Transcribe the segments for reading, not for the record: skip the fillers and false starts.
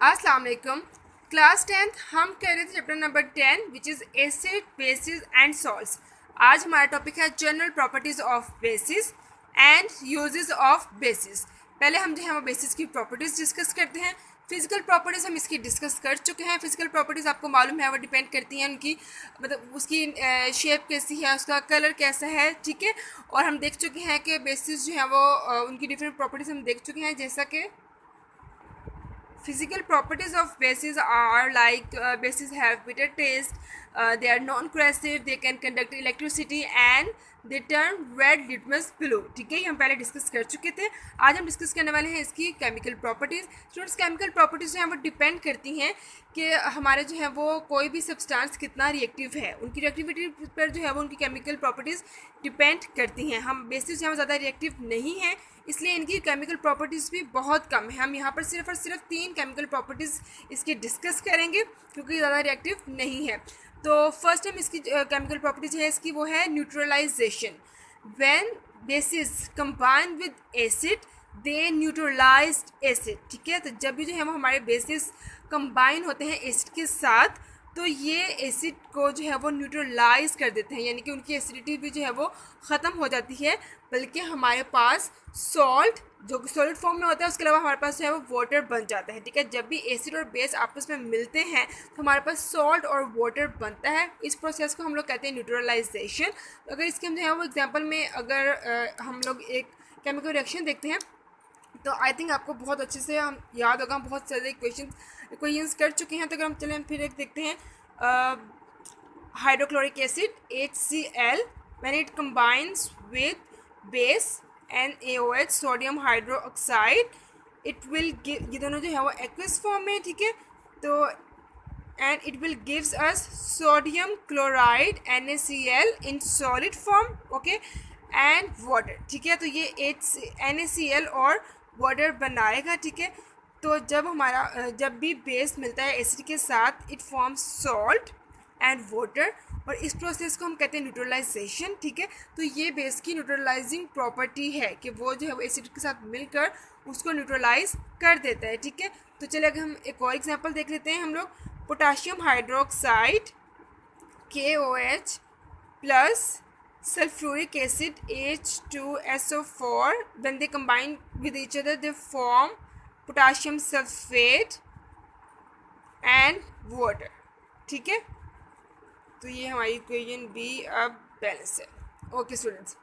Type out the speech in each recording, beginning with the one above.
अस्सलाम वालेकुम। Class 10th हम कह रहे थे chapter number 10 which is acid basis and salts. आज हमारा टॉपिक है general properties of basis and uses of basis. पहले हम जो है वो बेसिस की प्रॉपर्टीज़ डिस्कस करते हैं। फिजिकल प्रॉपर्टीज़ हम इसकी डिस्कस कर चुके हैं। फिजिकल प्रॉपर्टीज़ आपको मालूम है वो डिपेंड करती हैं उनकी मतलब उसकी शेप कैसी है, उसका कलर कैसा है, ठीक है। और हम देख चुके हैं कि बेसिस जो है वो उनकी डिफरेंट प्रॉपर्टीज़ हम देख चुके हैं, जैसा कि physical properties of bases are like bases have bitter taste, they are non-corrosive, they can conduct electricity and they turn red litmus blue। ठीक है, ये हम पहले डिस्कस कर चुके थे। आज हम डिस्कस करने वाले हैं इसकी chemical properties. Students, chemical properties जो हैं वो डिपेंड करती हैं कि हमारे जो है वो कोई भी सब्सटेंस कितना रिएक्टिव है, उनकी रिएक्टिविटी पर जो है वो उनकी केमिकल प्रॉपर्टीज़ डिपेंड करती हैं। हम बेसिस जो है वो ज़्यादा रिएक्टिव नहीं हैं, इसलिए इनकी केमिकल प्रॉपर्टीज़ भी बहुत कम है। हम यहाँ पर सिर्फ और सिर्फ 3 केमिकल प्रॉपर्टीज़ इसकी डिस्कस करेंगे क्योंकि ज़्यादा रिएक्टिव नहीं है। तो फर्स्ट हम इसकी केमिकल प्रॉपर्टीज़ है इसकी वो है neutralisation. When bases combine with acid they neutralised acid. ठीक है, तो जब भी जो है वो हमारे बेसिस कंबाइन होते हैं एसिड के साथ तो ये एसिड को जो है वो न्यूट्रलाइज कर देते हैं, यानी कि उनकी एसिडिटी भी जो है वो ख़त्म हो जाती है, बल्कि हमारे पास सॉल्ट जो सॉलिड फॉर्म में होता है उसके अलावा हमारे पास जो है वो वाटर बन जाता है। ठीक है, जब भी एसिड और बेस आपस में मिलते हैं तो हमारे पास सॉल्ट और वाटर बनता है। इस प्रोसेस को हम लोग कहते हैं न्यूट्रलाइजेशन। तो अगर इसके हम जो है वो एग्जाम्पल में अगर हम लोग एक केमिकल रिएक्शन देखते हैं तो आई थिंक आपको बहुत अच्छे से हम याद होगा, हम बहुत सारे इक्वेशंस कर चुके हैं। तो अगर हम चलें फिर एक देखते हैं hydrochloric acid HCl when it combines with base NaOH sodium hydroxide it will give, ये दोनों जो है वो एक्वस फॉर्म में, ठीक है। तो and it will gives us sodium chloride NaCl in solid form, okay, and water. ठीक है, तो ये NaCl और वाटर बनाएगा। ठीक है, तो जब भी बेस मिलता है एसिड के साथ it forms salt and water, और इस प्रोसेस को हम कहते हैं न्यूट्रलाइजेशन। ठीक है, तो ये बेस की न्यूट्रलाइजिंग प्रॉपर्टी है कि वो जो है वो एसिड के साथ मिलकर उसको न्यूट्रलाइज कर देता है। ठीक है, तो चलिए अगर हम एक और एग्जांपल देख लेते हैं हम लोग। Potassium hydroxide KOH plus sulfuric acid H2SO4 when they combine with each other they form potassium sulfate and water। ठीक है, तो ये हमारी इक्वेशन बी अब बैलेंस है। ओके स्टूडेंट्स,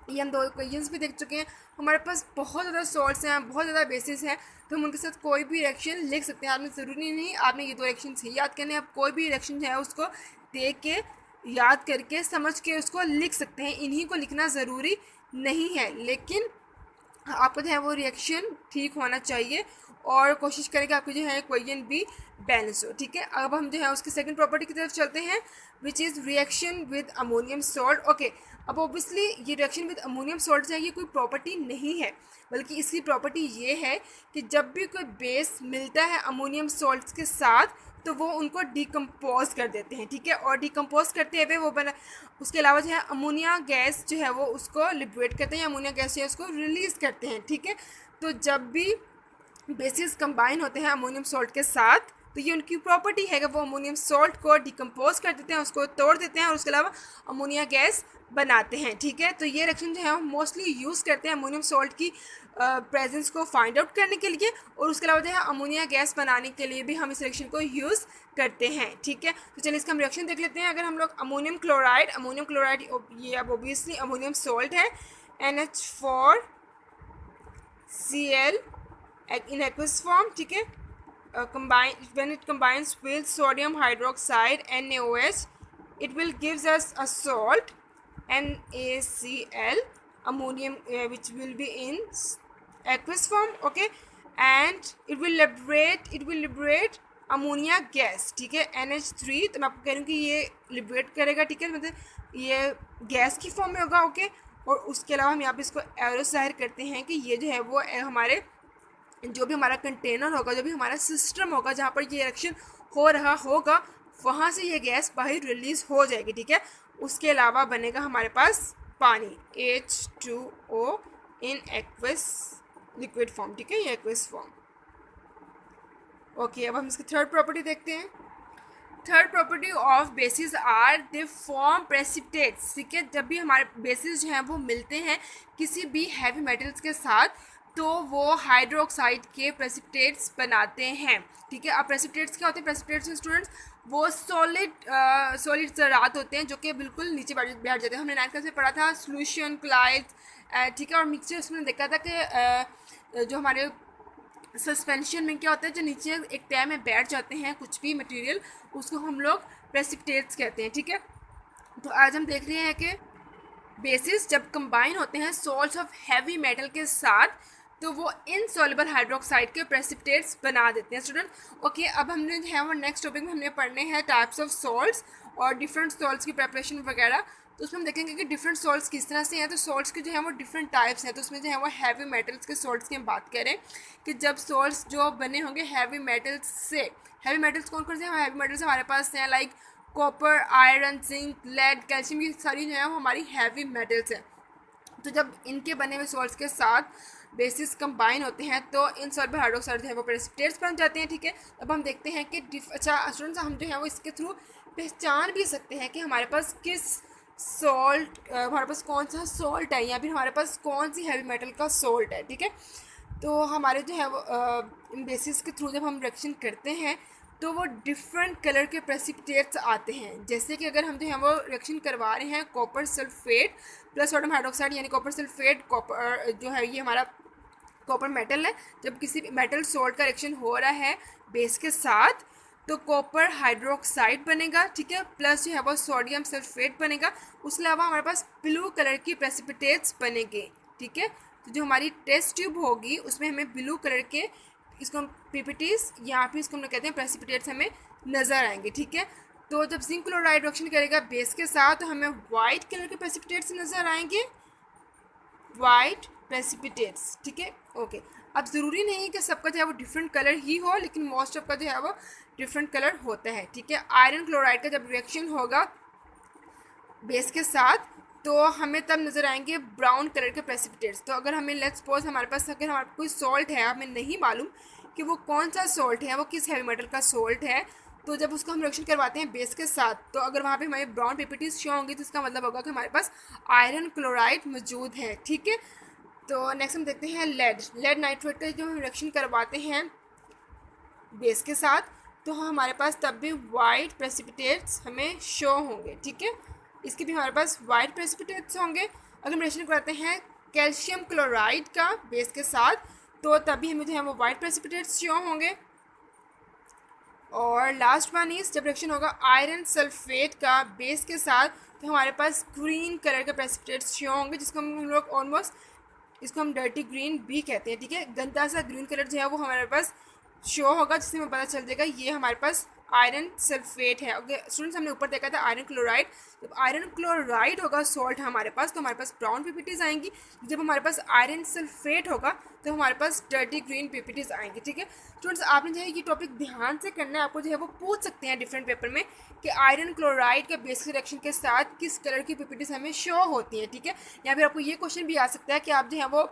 ये हम 2 इक्वेशंस भी देख चुके हैं। हमारे पास बहुत ज़्यादा सॉल्ट्स हैं, बहुत ज़्यादा बेसिस हैं, तो हम उनके साथ कोई भी रिएक्शन लिख सकते हैं। आपने ज़रूरी नहीं आपने ये 2 रिएक्शन ही याद करने हैं, आप कोई भी रिएक्शन जो है उसको देख के याद करके समझ के उसको लिख सकते हैं। इन्हीं को लिखना ज़रूरी नहीं है, लेकिन आपको जो है वो रिएक्शन ठीक होना चाहिए और कोशिश करें कि आपकी जो है इक्वेशन भी बैलेंस हो। ठीक है, अब हम जो है उसकी सेकंड प्रॉपर्टी की तरफ चलते हैं which is reaction with ammonium salt. Okay, अब ऑब्वियसली ये रिएक्शन विद अमोनियम सॉल्ट जो है ये कोई प्रॉपर्टी नहीं है, बल्कि इसकी प्रॉपर्टी ये है कि जब भी कोई बेस मिलता है अमोनियम सॉल्ट्स के साथ तो वो उनको डिकम्पोज कर देते हैं। ठीक है, और डिकम्पोज करते हुए वो बना उसके अलावा जो है अमोनिया गैस जो है वो उसको लिबरेट करते हैं, अमोनिया गैस जो है उसको रिलीज़ करते हैं। ठीक है, तो जब भी बेसिस कंबाइन होते हैं अमोनियम सॉल्ट के साथ तो ये उनकी प्रॉपर्टी है कि वो अमोनियम सॉल्ट को डिकम्पोज कर देते हैं, उसको तोड़ देते हैं और उसके अलावा अमोनिया गैस बनाते हैं। ठीक है, तो ये रिएक्शन जो है हम मोस्टली यूज़ करते हैं अमोनियम सॉल्ट की प्रेजेंस को फाइंड आउट करने के लिए, और उसके अलावा जो है अमोनिया गैस बनाने के लिए भी हम इस रिएक्शन को यूज़ करते हैं। ठीक है, तो चलिए इसका हम रिएक्शन देख लेते हैं। अगर हम लोग अमोनियम क्लोराइड ये अब ओबियसली अमोनियम सॉल्ट है NH4Cl in aqueous form। ठीक है, when it combines with sodium hydroxide NaOH it will gives us a salt NaCl ammonium which will be in aqueous form, okay, and it will liberate ammonia gas. ठीक है, NH3, तो मैं आपको कह रही हूँ कि ये लिबरेट करेगा। ठीक है, मतलब ये गैस की फॉर्म में होगा। ओके, और उसके अलावा हम यहाँ पे इसको एरो जाहिर करते हैं कि ये जो है वो हमारे जो भी हमारा कंटेनर होगा, जो भी हमारा सिस्टम होगा जहाँ पर ये रिएक्शन हो रहा होगा वहाँ से ये गैस बाहर रिलीज़ हो जाएगी। ठीक है, उसके अलावा बनेगा हमारे पास पानी H2O in aqueous liquid form. ठीक है, ये एक्वस फॉर्म। ओके, अब हम इसकी थर्ड प्रॉपर्टी देखते हैं। Third property of bases are they form precipitates. ठीक है, जब भी हमारे बेसिस जो हैं वो मिलते हैं किसी भी हैवी मेटल्स के साथ तो वो हाइड्रोक्साइड के प्रेसिपिटेट्स बनाते हैं। ठीक है, अब प्रेसिपिटेट्स क्या होते हैं? प्रेसिपिटेट्स स्टूडेंट्स वो सॉलिड ज़रात होते हैं जो कि बिल्कुल नीचे बैठ जाते हैं। हमने 9th क्लास में पढ़ा था सोल्यूशन, क्लाइड्स, ठीक है, और मिक्सचर। उसमें देखा था कि जो हमारे सस्पेंशन में क्या होता है, जो नीचे एक तय में बैठ जाते हैं कुछ भी मटेरियल, उसको हम लोग प्रेसिपिटेट्स कहते हैं। ठीक है, तो आज हम देख रहे हैं कि बेसिस जब कंबाइन होते हैं सॉल्ट्स ऑफ हैवी मेटल के साथ तो वो इनसॉल्युबल हाइड्रोक्साइड के प्रेसिपिटेट्स बना देते हैं स्टूडेंट। ओके, अब हमने जो है वो नेक्स्ट टॉपिक में हमने पढ़ने हैं टाइप्स ऑफ सॉल्ट्स और डिफरेंट सॉल्ट्स की प्रेपरेशन वगैरह। तो उसमें हम देखेंगे कि डिफरेंट सॉल्ट्स किस तरह से हैं। तो सॉल्ट्स के जो है वो डिफरेंट टाइप्स हैं। तो उसमें जो है वो हैवी मेटल्स के सॉल्ट्स की हम बात करें कि जब सॉल्ट्स जो बने होंगे हैवी मेटल्स से, हैवी मेटल्स कौन कौन से हैं? हैवी मेटल्स हमारे पास हैं like copper, iron, zinc, lead, calcium, ये सारी जो है वो हमारी हैवी मेटल्स हैं। तो जब इनके बने हुए सॉल्ट्स के साथ बेसिस कंबाइन होते हैं तो इनसॉल्युबल हाइड्रोक्साइड जो है वो प्रेसिपिटेट्स बन जाते हैं। ठीक है, अब हम देखते हैं कि अच्छा स्टूडेंट्स, हम जो है वो इसके थ्रू पहचान भी सकते हैं कि हमारे पास किस सॉल्ट, हमारे पास कौन सा सॉल्ट है या फिर हमारे पास कौन सी हैवी मेटल का सॉल्ट है। ठीक है, तो हमारे जो है वो इन बेसिस के थ्रू जब हम रिएक्शन करते हैं तो वो डिफरेंट कलर के प्रेसिपिटेट्स आते हैं। जैसे कि अगर हम जो है वो रिएक्शन करवा रहे हैं copper sulphate plus sodium hydroxide, यानी कॉपर सल्फेट, कॉपर जो है ये हमारा कॉपर मेटल है। जब किसी मेटल सॉल्ट का रिएक्शन हो रहा है बेस के साथ तो कॉपर हाइड्रोक्साइड बनेगा। ठीक है, प्लस जो है वो सोडियम सल्फेट बनेगा। उसके अलावा हमारे पास ब्लू कलर की प्रेसिपिटेट्स बनेंगे। ठीक है, तो जो हमारी टेस्ट ट्यूब होगी उसमें हमें ब्लू कलर के, इसको हम पीपीटीज या फिर इसको हम कहते हैं प्रेसिपिटेट्स, हमें नज़र आएंगे। ठीक है, तो जब जिंक क्लोराइड रिएक्शन करेगा बेस के साथ तो हमें वाइट कलर के प्रेसिपिटेट्स नज़र आएंगे, वाइट प्रेसिपिटेट्स। ठीक है, ओके, अब ज़रूरी नहीं कि सबका जो है वो डिफरेंट कलर ही हो, लेकिन मोस्ट ऑफ का जो है वो डिफरेंट कलर होता है। ठीक है, आयरन क्लोराइड का जब रिएक्शन होगा बेस के साथ तो हमें तब नज़र आएंगे ब्राउन कलर के प्रेसिपिटेट्स। तो अगर हमें लेट्स सपोज हमारे पास अगर हमारे कोई सॉल्ट है, हमें नहीं मालूम कि वो कौन सा सॉल्ट है, वो किस हैवी मेटल का सॉल्ट है, तो जब उसको हम रिएक्शन करवाते हैं बेस के साथ तो अगर वहाँ पे हमारे ब्राउन प्रेसिपिटेट्स शो होंगे तो इसका मतलब होगा कि हमारे पास आयरन क्लोराइड मौजूद है। ठीक है, तो नेक्स्ट हम देखते हैं लेड नाइट्रेट का जो हम रिएक्शन करवाते हैं बेस के साथ तो हमारे पास तब भी वाइट प्रेसिपिटेट्स हमें शो होंगे। ठीक है, इसके भी हमारे पास वाइट प्रेसिपिटेट्स होंगे। अगर हम रिएक्शन करते हैं कैल्शियम क्लोराइड का बेस के साथ तो तभी हमें जो है वो वाइट प्रेसिपिटेट्स शो होंगे। और लास्ट वन इज जब रिएक्शन होगा आयरन सल्फेट का बेस के साथ तो हमारे पास ग्रीन कलर के प्रेसिपिटेट्स शो होंगे, जिसको हम लोग ऑलमोस्ट, इसको हम डर्टी ग्रीन भी कहते हैं। ठीक है, गंदा सा ग्रीन कलर जो है वो हमारे पास शो होगा, जिससे हमें पता चल जाएगा ये हमारे पास आयरन सल्फेट है। ओके स्टूडेंट्स, हमने ऊपर देखा था आयरन क्लोराइड, जब आयरन क्लोराइड होगा सॉल्ट हमारे पास तो हमारे पास ब्राउन पीपीटीज आएंगी। जब हमारे पास आयरन सल्फेट होगा तो हमारे पास डर्टी ग्रीन पीपीटीज आएंगी। ठीक है स्टूडेंट्स, आपने जो है ये टॉपिक ध्यान से करना है। आपको जो है वो पूछ सकते हैं डिफरेंट पेपर में कि आयरन क्लोराइड के बेसिक रिएक्शन के साथ किस कलर की पीपीटीज हमें शो होती हैं। ठीक है, या फिर आपको ये क्वेश्चन भी आ सकता है कि आप जो है वो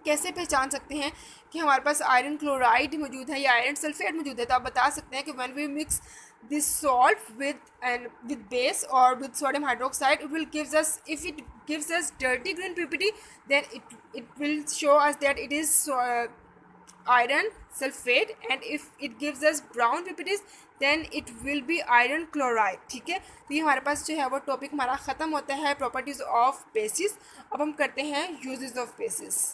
कैसे पहचान सकते हैं कि हमारे पास आयरन क्लोराइड मौजूद है या आयरन सल्फेट मौजूद है। तो आप बता सकते हैं कि when we mix this salt with base or with sodium hydroxide, it will gives us, if it gives us dirty green ppt then it will show us that it is iron sulfate, and if it gives us brown ppt then it will be iron chloride। ठीक है, तो ये हमारे पास जो है वो topic हमारा ख़त्म होता है प्रॉपर्टीज़ ऑफ बेसिस। अब हम करते हैं uses of basis.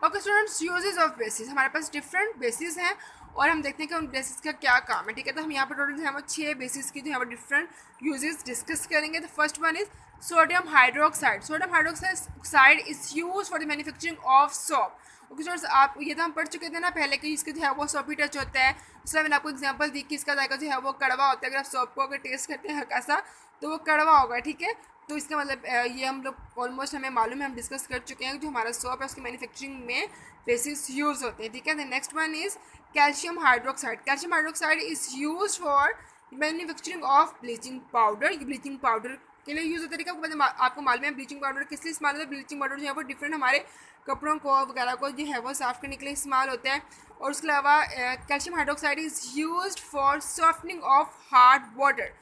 Okay students, uses of basis, हमारे पास डिफरेंट बेसिस हैं और हम देखते हैं कि उन बेसिस का क्या काम है। ठीक है, तो हम यहाँ पर टोटल जो है वो 6 बेसिस की जो है वो डिफरेंट यूजेस डिस्कस करेंगे। तो first one is sodium hydroxide. Sodium hydroxide is use for the manufacturing of soap. Okay students, आप ये तो हम पढ़ चुके थे ना पहले कि इसके जो है वो सोपी टच होता है। उसमें मैंने आपको एग्जांपल दी कि इसका जायका जो है वो कड़वा होता है। अगर आप सोप को अगर टेस्ट करते हैं हल्का सा तो वो कड़वा होगा। ठीक है, तो इसका मतलब ये हम लोग ऑलमोस्ट हमें मालूम है, हम डिस्कस कर चुके हैं जो हमारा सोप है उसकी मैन्युफैक्चरिंग में बेसिस यूज़ होते हैं। ठीक है, the next one is calcium hydroxide. Calcium hydroxide is use for manufacturing of bleaching powder. ये ब्लीचिंग पाउडर के लिए यूज़ होता है, ठीक है। आपको मालूम है ब्लीचिंग पाउडर किस लिए इस्तेमाल होता है। ब्लीचिंग पाउडर जो है वो डिफरेंट हमारे कपड़ों को वगैरह को जो है वो साफ़ करने के लिए इस्तेमाल होता है। और उसके अलावा calcium hydroxide is used for softening of hard water.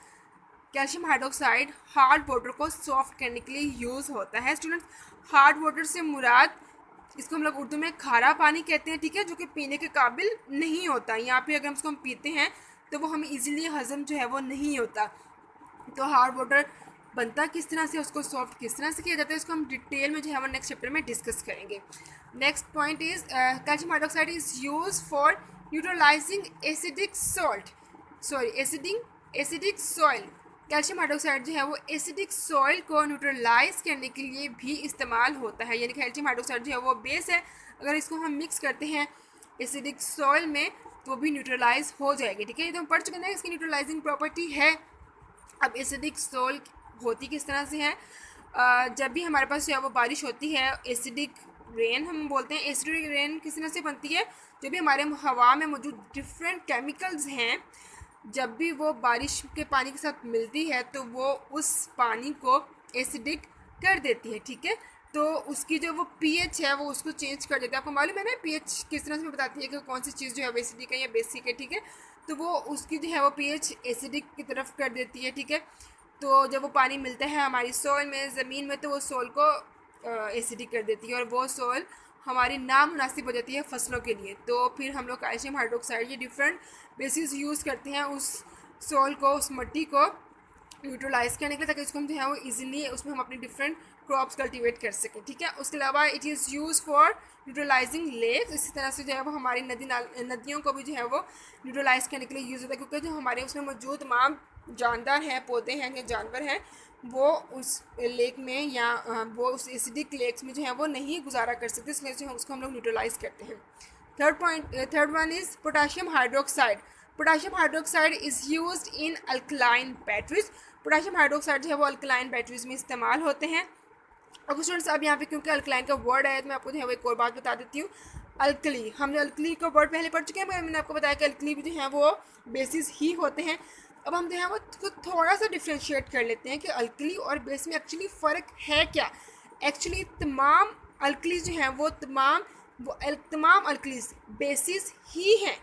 Calcium hydroxide hard water को सॉफ्ट करने के लिए यूज़ होता है। स्टूडेंट्स, हार्ड वाटर से मुराद, इसको हम लोग उर्दू में खारा पानी कहते हैं, ठीक है, जो कि पीने के काबिल नहीं होता, या फिर अगर हम इसको पीते हैं तो वो हमें इजीली हज़म जो है वो नहीं होता। तो हार्ड वाटर बनता किस तरह से, उसको सॉफ्ट किस तरह से किया जाता है, इसको हम डिटेल में जो है वो नेक्स्ट चैप्टर में डिस्कस करेंगे। Next point is calcium hydroxide is use for neutralising acidic soil. Calcium hydroxide जो है वो एसिडिक सॉइल को न्यूट्रलाइज करने के लिए भी इस्तेमाल होता है। यानी कैल्शियम हाइड्रोक्साइड जो है वो बेस है, अगर इसको हम मिक्स करते हैं एसिडिक सॉइल में तो वो भी न्यूट्रलाइज हो जाएगी, ठीक है। ये तो हम पढ़ चुके हैं, इसकी न्यूट्रलाइजिंग प्रॉपर्टी है। अब एसिडिक सॉइल होती किस तरह से है, जब भी हमारे पास जो है वो बारिश होती है, एसिडिक रेन हम बोलते हैं। एसिडिक रेन किस तरह से बनती है, जो भी हमारे हवा में मौजूद डिफरेंट केमिकल्स हैं, जब भी वो बारिश के पानी के साथ मिलती है तो वो उस पानी को एसिडिक कर देती है, ठीक है। तो उसकी जो वो पीएच है वो उसको चेंज कर देता है। आपको मालूम है ना पीएच किस तरह से बताती है कि कौन सी चीज़ जो है वो एसिडिक है या बेसिक है, ठीक है। तो वो उसकी जो है वो पीएच एसिडिक की तरफ कर देती है, ठीक है। तो जब वो पानी मिलता है हमारी सॉइल में, ज़मीन में, तो वो सॉइल को एसिडिक कर देती है और वो सॉइल हमारी नामुनासिब हो जाती है फसलों के लिए। तो फिर हम लोग कैल्शियम हाइड्रोक्साइड ये डिफरेंट बेसिस यूज़ करते हैं उस सॉइल को, उस मिट्टी को न्यूट्रलाइज करने के लिए, ताकि उसको हम जो है वो इजीली उसमें हम अपनी डिफरेंट क्रॉप्स कल्टीवेट कर सकें, ठीक है। उसके अलावा it is use for neutralising lakes. इसी तरह से जो है वो हमारी नदियों को भी जो है वो न्यूट्रलाइज करने के लिए यूज़ होता है, क्योंकि जो हमारे उसमें मौजूद तमाम जानदार हैं, पौधे हैं या जानवर हैं, वो उस लेक में या वो उस एसिडिक लेक्स में जो है वो नहीं गुजारा कर सकते, इसलिए जो है उसको हम लोग न्यूट्रलाइज करते हैं। Third one is potassium hydroxide. Potassium hydroxide is used in alkaline batteries. Potassium hydroxide जो है वो अल्कलाइन बैटरीज में इस्तेमाल होते हैं। अब स्टूडेंट्स, अब यहाँ पे क्योंकि अल्कलाइन का वर्ड है तो मैं आपको जो है वो एक और बात बता देती हूँ। अल्कली, हमने अल्कली का वर्ड पहले पढ़ चुके हैं, मैंने आपको बताया कि अल्कली भी जो है वो बेसिस ही होते हैं। अब हम जो है वो थोड़ा सा डिफ्रेंशिएट कर लेते हैं कि अल्कली और बेस में एक्चुअली फ़र्क है क्या। एक्चुअली तमाम अल्कलीज जो हैं वो तमाम अल्कलीज बेसिस ही हैं,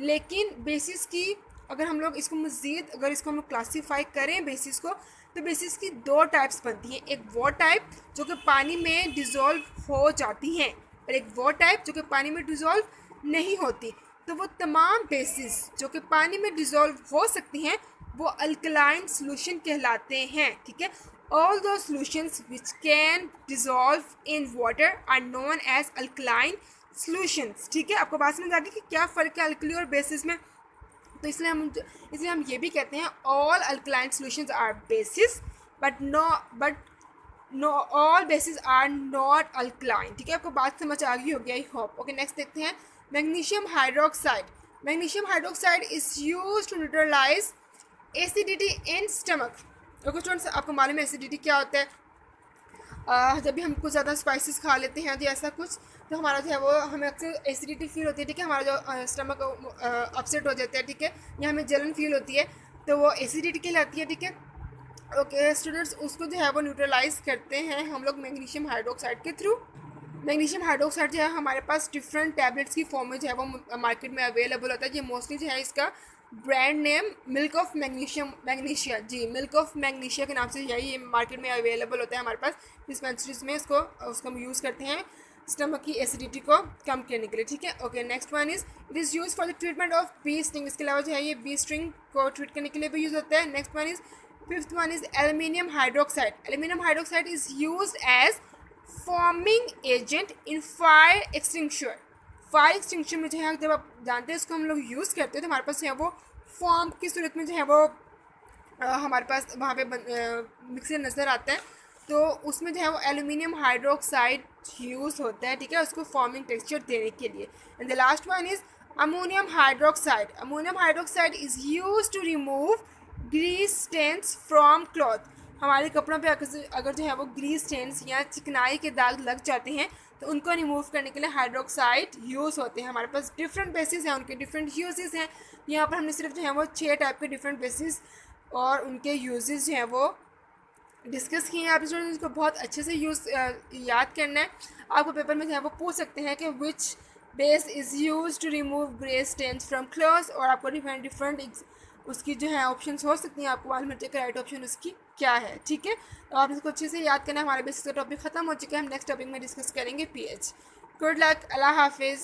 लेकिन बेसिस की अगर हम लोग इसको मज़ीद अगर इसको हम लोग क्लासीफाई करें बेसिस को, तो बेसिस की दो टाइप्स बनती हैं। एक वो टाइप जो कि पानी में डिज़ोल्व हो जाती हैं, और एक वो टाइप जो कि पानी में डिज़ोल्व नहीं होती। तो वो तमाम बेसिस जो कि पानी में डिज़ोल्व हो सकती हैं वो अल्कलाइन सॉल्यूशन कहलाते हैं, ठीक है। ऑल दो solutions which can dissolve in water are known as alkaline solutions, ठीक है। आपको बात समझ आ गई कि क्या फ़र्क है अल्कली और बेसिस में। तो इसलिए हम ये भी कहते हैं all alkaline solutions are bases but no all bases are not alkaline, ठीक है। आपको बात समझ आ गई होगी, आई होप। ओके, नेक्स्ट देखते हैं magnesium hydroxide. Magnesium hydroxide is used to neutralise acidity in stomach. Okay students, आपको मालूम है एसिडिटी क्या होता है। जब भी हम कुछ ज़्यादा स्पाइसेस खा लेते हैं तो ऐसा कुछ, तो हमारा जो है वो हमें अक्सर एसिडिटी फील होती है, ठीक है। हमारा जो स्टमक अपसेट हो जाता है, ठीक है, या हमें जलन फील होती है, तो वो एसिडिटी कहलाती है, ठीक है। ओके स्टूडेंट्स, उसको जो है वो न्यूट्रलाइज करते हैं हम लोग मैग्नीशियम हाइड्रोक्साइड के थ्रू। मैग्नीशियम हाइड्रोक्साइड जो है हमारे पास डिफरेंट टैबलेट्स की फॉर्म में जो है वो मार्केट में अवेलेबल होता है। ये मोस्टली जो है इसका brand name milk of magnesia के नाम से है, ये मार्केट में अवेलेबल होता है हमारे पास डिस्पेंसरीज में। उसको हम यूज़ करते हैं स्टमक की एसिडिटी को कम करने के लिए, ठीक है। Okay, next one is it is use for the treatment of bee sting. इसके अलावा जो है ये बी स्टिंग को ट्रीट करने के लिए भी यूज़ होता है। Next one is fifth one is aluminium hydroxide. Aluminium hydroxide is use as forming agent in fire extinguisher. Fire extinguisher में जो है जब आप जानते हैं इसको हम लोग यूज़ करते हैं तो हमारे पास जो है वो फॉर्म की सूरत में जो है वो हमारे पास वहाँ पे मिक्सर नज़र आता है, तो उसमें जो है वो एल्यूमिनियम हाइड्रोक्साइड यूज़ होता है, ठीक है, उसको फॉर्मिंग टेक्सचर देने के लिए। And the last one is ammonium hydroxide. Ammonium hydroxide is use to remove grease stains from cloth. हमारे कपड़ों पे अगर जो है वो ग्रीस स्टेन्स या चिकनाई के दाग लग जाते हैं तो उनको रिमूव करने के लिए हाइड्रोक्साइड यूज़ होते हैं। हमारे पास डिफरेंट बेसिस हैं, उनके डिफरेंट यूजेस हैं। यहाँ पर हमने सिर्फ जो है वो 6 टाइप के डिफरेंट बेसिस और उनके यूजेस जो हैं वो डिस्कस किए हैं। आप स्टूडेंट्स इसको बहुत अच्छे से याद करना है। आपको पेपर में जो है वो पूछ सकते हैं कि which base is use to remove grey stains from clothes, और आपको डिफरेंट उसकी जो है ऑप्शंस हो सकती हैं, आपको मालूम है कि राइट ऑप्शन उसकी क्या है। ठीक है, तो आप इसको अच्छे से याद करना है। हमारा बेसिक का टॉपिक ख़त्म हो चुका है, हम नेक्स्ट टॉपिक में डिस्कस करेंगे पीएच। गुड लक, अल्लाह हाफिज़।